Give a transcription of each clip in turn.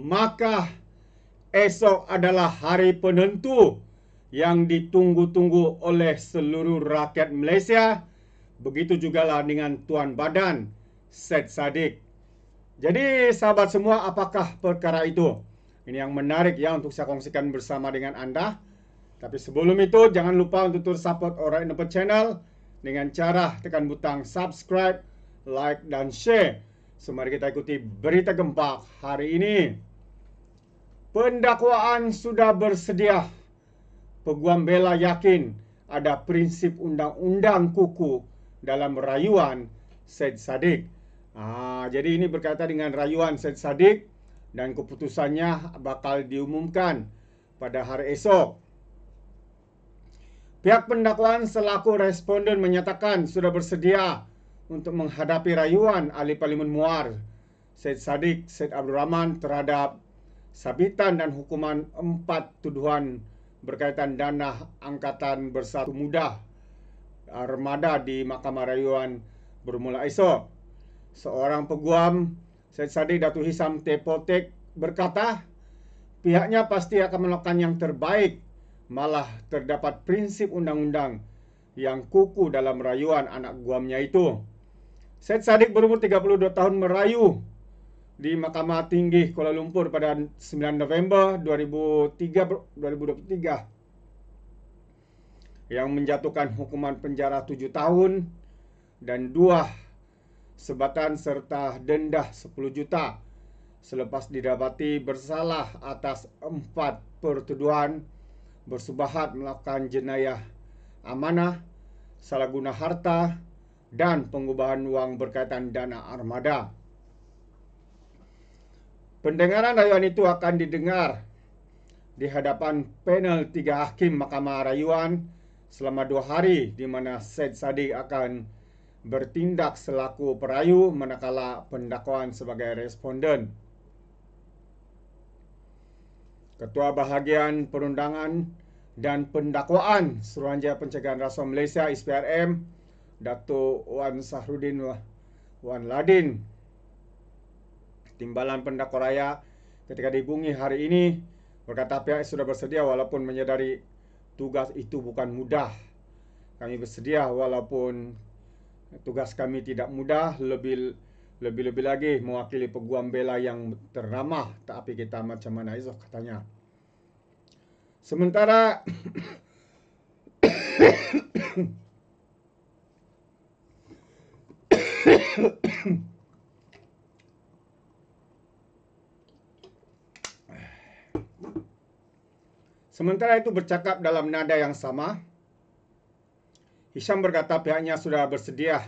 maka esok adalah hari penentu yang ditunggu-tunggu oleh seluruh rakyat Malaysia. Begitu jugalah dengan Tuan Badan Syed Saddiq. Jadi sahabat semua, apakah perkara itu? Ini yang menarik ya untuk saya kongsikan bersama dengan anda. Tapi sebelum itu, jangan lupa untuk terus support Alright Nampak Channel dengan cara tekan butang subscribe, like, dan share. So, mari kita ikuti berita gempak hari ini. Pendakwaan sudah bersedia. Peguam bela yakin ada prinsip undang-undang kuku dalam rayuan Syed Saddiq. Jadi ini berkaitan dengan rayuan Syed Saddiq dan keputusannya bakal diumumkan pada hari esok. Pihak pendakwaan selaku responden menyatakan sudah bersedia untuk menghadapi rayuan Ahli Parlimen Muar Syed Saddiq Syed Abdul Rahman terhadap sabitan dan hukuman 4 tuduhan berkaitan dana Angkatan Bersatu Muda Armada di Mahkamah Rayuan bermula esok. Seorang peguam Syed Saddiq Datuk Hisam Tepotek berkata, pihaknya pasti akan melakukan yang terbaik, malah terdapat prinsip undang-undang yang kuku dalam rayuan anak guamnya itu. Syed Saddiq berumur 32 tahun merayu di Mahkamah Tinggi Kuala Lumpur pada 9 November 2023 yang menjatuhkan hukuman penjara 7 tahun dan 2 sebatan serta denda 10 juta selepas didapati bersalah atas 4 pertuduhan bersubahat melakukan jenayah amanah, salah guna harta, dan pengubahan wang berkaitan dana armada. Pendengaran rayuan itu akan didengar di hadapan panel 3 hakim Mahkamah Rayuan selama 2 hari, di mana Syed Saddiq akan bertindak selaku perayu manakala pendakwaan sebagai responden. Ketua Bahagian Perundangan dan Pendakwaan Suruhanjaya Pencegahan Rasuah Malaysia SPRM, Datuk Wan Sahrudin Wan Ladin, Timbalan Pendakwa Raya, ketika dihubungi hari ini berkata pihak sudah bersedia walaupun menyadari tugas itu bukan mudah. Kami bersedia walaupun tugas kami tidak mudah, lebih lagi mewakili peguam bela yang ternama, tapi kita macam mana esok, katanya. Sementara Sementara itu bercakap dalam nada yang sama, Hisham berkata pihaknya sudah bersedia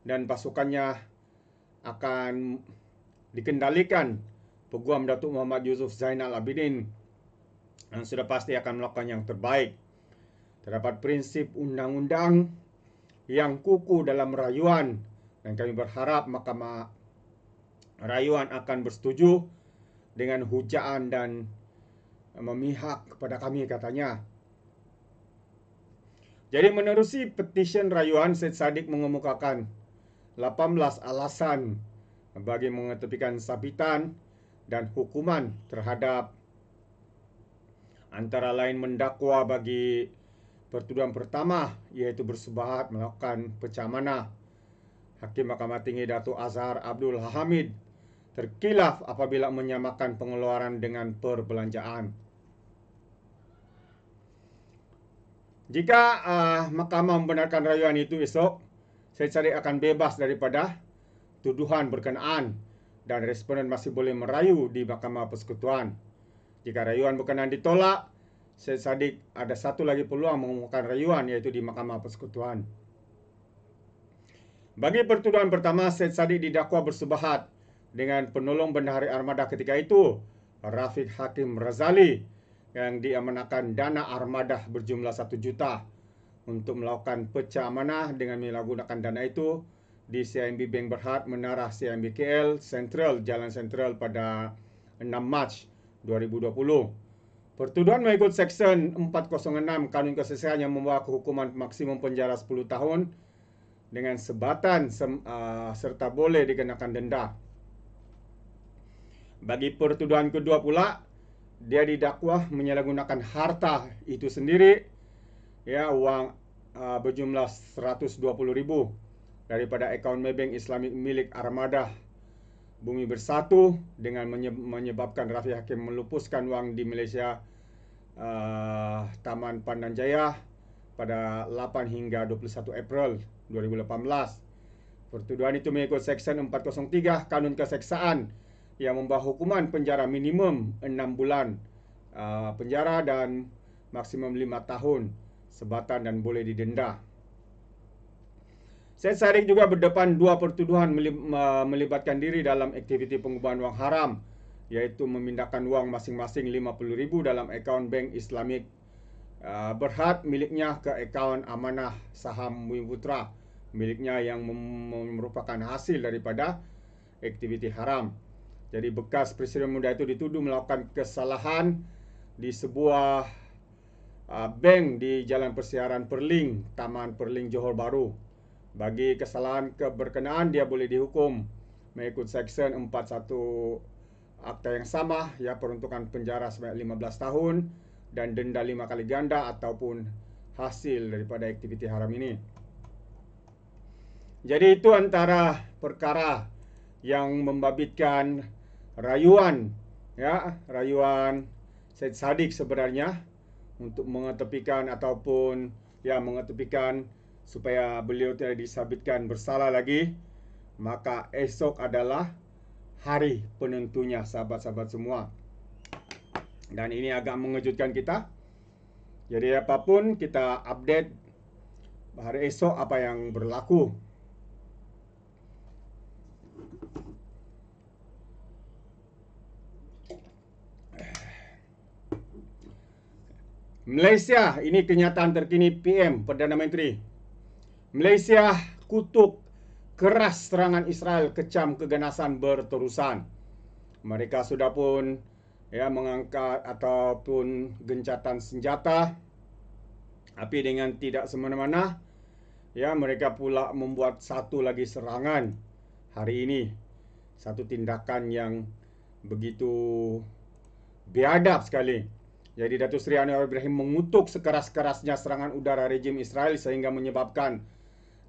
dan pasukannya akan dikendalikan Peguam Datuk Muhammad Yusuf Zainal Abidin yang sudah pasti akan melakukan yang terbaik. Terdapat prinsip undang-undang yang kuku dalam rayuan dan kami berharap Mahkamah Rayuan akan bersetuju dengan hujaan dan memihak kepada kami, katanya. Jadi menerusi petisyen rayuan, Syed Saddiq mengemukakan 18 alasan bagi mengetepikan sabitan dan hukuman terhadap antara lain mendakwa bagi pertuduhan pertama iaitu bersubahat melakukan pecah amanah. Hakim Mahkamah Tinggi Datuk Azhar Abdul Hamid terkilaf apabila menyamakan pengeluaran dengan perbelanjaan. Jika mahkamah membenarkan rayuan itu esok, Syed Saddiq akan bebas daripada tuduhan berkenaan dan responden masih boleh merayu di Mahkamah Persekutuan. Jika rayuan berkenaan ditolak, Syed Saddiq ada satu lagi peluang mengumumkan rayuan iaitu di Mahkamah Persekutuan. Bagi pertuduhan pertama, Syed Saddiq didakwa bersubahat dengan penolong Bendahari Armada ketika itu, Rafiq Hakim Razali, yang diamanahkan dana armada berjumlah 1 juta untuk melakukan pecah amanah dengan menyalahgunakan dana itu di CIMB Bank Berhad Menara CIMB KL Central, Jalan Central pada 6 Mac 2020. Pertuduhan mengikut Seksyen 406 Kanun Kesesahan yang membawa hukuman maksimum penjara 10 tahun dengan sebatan serta boleh dikenakan denda. Bagi pertuduhan kedua pula, dia didakwa menyalahgunakan harta itu sendiri, ya, uang berjumlah 120,000 daripada akaun Maybank Islamic milik Armada Bumi Bersatu dengan menyebabkan Rafiq Hakim melupuskan wang di Malaysia Taman Pandan Jaya pada 8 hingga 21 April 2018. Pertuduhan itu mengikut Seksyen 403 Kanun Keseksaan yang membawa hukuman penjara minimum 6 bulan penjara dan maksimum 5 tahun sebatan dan boleh didenda. Syed Saddiq juga berdepan dua pertuduhan melibatkan diri dalam aktiviti pengubahan wang haram, iaitu memindahkan wang masing-masing 50,000 dalam akaun Bank Islamik Berhad miliknya ke akaun Amanah Saham Bumi Putra miliknya yang merupakan hasil daripada aktiviti haram. Jadi bekas Presiden muda itu dituduh melakukan kesalahan di sebuah bank di Jalan Persiaran Perling, Taman Perling, Johor Bahru. Bagi kesalahan keberkenaan, dia boleh dihukum mengikut Seksyen 41 Akta yang sama, ya, peruntukan penjara sebanyak 15 tahun dan denda 5 kali ganda ataupun hasil daripada aktiviti haram ini. Jadi itu antara perkara yang membabitkan rayuan, ya, rayuan Syed Saddiq sebenarnya untuk mengetepikan ataupun mengetepikan supaya beliau tidak disabitkan bersalah lagi. Maka esok adalah hari penentunya, sahabat-sahabat semua. Dan ini agak mengejutkan kita. Jadi apapun kita update hari esok apa yang berlaku. Malaysia, ini kenyataan terkini PM Perdana Menteri. Malaysia kutuk keras serangan Israel, kecam keganasan berterusan. Mereka sudah pun mengangkat ataupun gencatan senjata, tapi dengan tidak semena-mena, mereka pula membuat satu lagi serangan hari ini. Satu tindakan yang begitu biadab sekali. Jadi Datuk Seri Anwar Ibrahim mengutuk sekeras-kerasnya serangan udara rejim Israel sehingga menyebabkan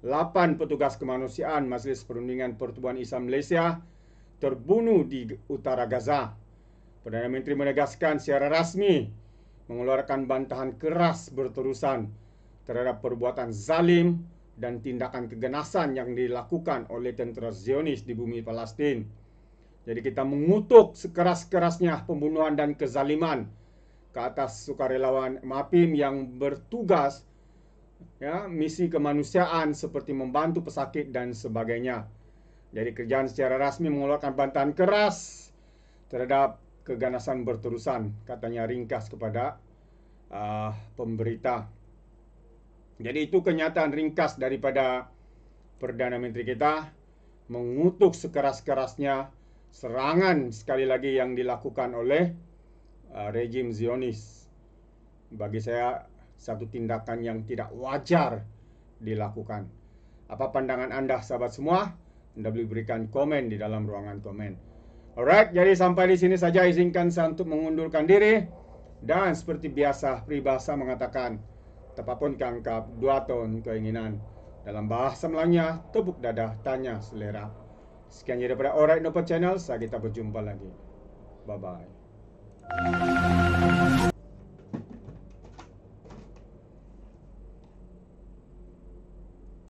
8 petugas kemanusiaan Majlis Perundingan Pertubuhan Islam Malaysia terbunuh di utara Gaza. Perdana Menteri menegaskan secara rasmi mengeluarkan bantahan keras berterusan terhadap perbuatan zalim dan tindakan keganasan yang dilakukan oleh tentera Zionis di bumi Palestin. Jadi kita mengutuk sekeras-kerasnya pembunuhan dan kezaliman ke atas sukarelawan MAPIM yang bertugas misi kemanusiaan seperti membantu pesakit dan sebagainya. Jadi kerajaan secara rasmi mengeluarkan bantahan keras terhadap keganasan berterusan, katanya ringkas kepada pemberita. Jadi itu kenyataan ringkas daripada Perdana Menteri kita mengutuk sekeras-kerasnya serangan sekali lagi yang dilakukan oleh rejim Zionis. Bagi saya satu tindakan yang tidak wajar dilakukan. Apa pandangan anda, sahabat semua? Anda boleh berikan komen di dalam ruangan komen. Alright, jadi sampai di sini saja izinkan saya untuk mengundurkan diri. Dan seperti biasa, peribahasa mengatakan, tepapun kangkap, 2 tahun keinginan. Dalam bahasa Melayunya, tepuk dadah, tanya selera. Sekian daripada Alright Nopo Channel, saya kita berjumpa lagi. Bye-bye.